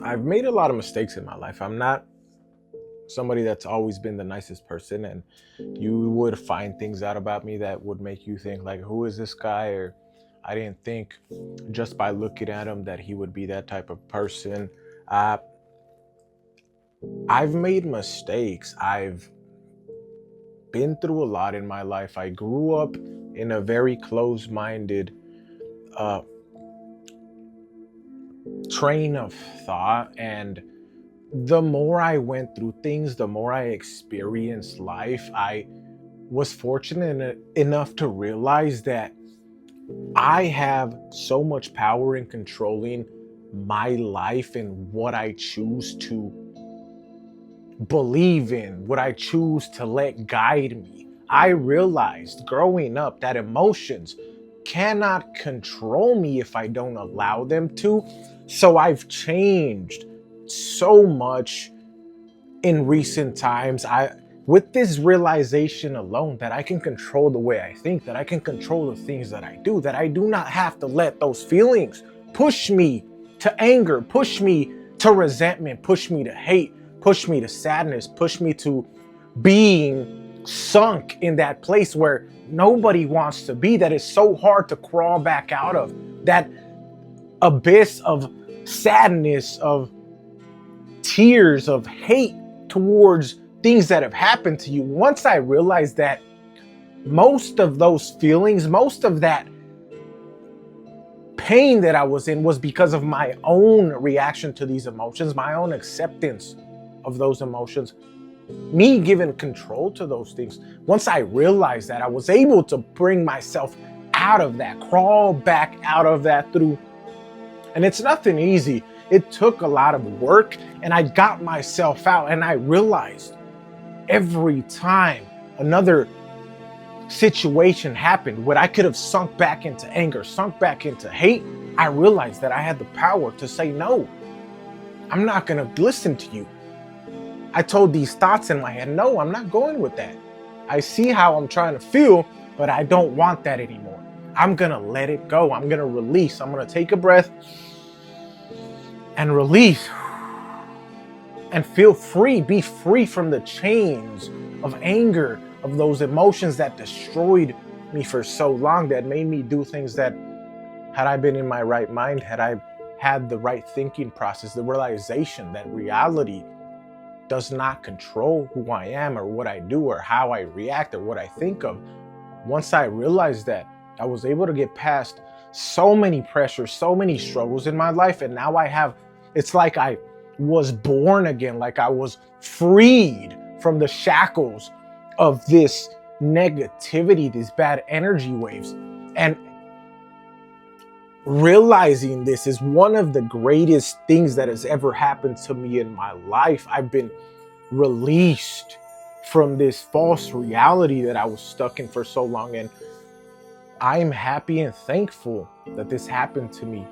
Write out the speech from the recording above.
I've made a lot of mistakes in my life. I'm not somebody that's always been the nicest person, and you would find things out about me that would make you think like, who is this guy? Or I didn't think just by looking at him that he would be that type of person. Uh, I've made mistakes. I've been through a lot in my life. I grew up in a very close-minded uh, train of thought, and the more I went through things, the more I experienced life, I was fortunate enough to realize that I have so much power in controlling my life and what I choose to believe in, what I choose to let guide me. I realized growing up that emotions cannot control me if I don't allow them to. So I've changed so much in recent times. I With this realization alone that I can control the way I think, that I can control the things that I do, that I do not have to let those feelings push me to anger, push me to resentment, push me to hate, push me to sadness, push me to being sunk in that place where nobody wants to be, that is so hard to crawl back out of, that abyss of sadness, of tears, of hate towards things that have happened to you. Once I realized that most of those feelings, most of that pain that I was in was because of my own reaction to these emotions, my own acceptance of those emotions, me giving control to those things. Once I realized that, I was able to bring myself out of that, crawl back out of that through. And it's nothing easy. It took a lot of work, and I got myself out, and I realized every time another situation happened where I could have sunk back into anger, sunk back into hate, I realized that I had the power to say, no, I'm not going to listen to you. I told these thoughts in my head, no, I'm not going with that. I see how I'm trying to feel, but I don't want that anymore. I'm going to let it go. I'm going to release. I'm going to take a breath and release and feel free, be free from the chains of anger, of those emotions that destroyed me for so long, that made me do things that, had I been in my right mind, had I had the right thinking process, the realization that reality does not control who I am or what I do or how I react or what I think of. Once I realized that, I was able to get past so many pressures, so many struggles in my life. And now it's like I was born again, like I was freed from the shackles of this negativity, these bad energy waves. And realizing this is one of the greatest things that has ever happened to me in my life. I've been released from this false reality that I was stuck in for so long. And I'm happy and thankful that this happened to me.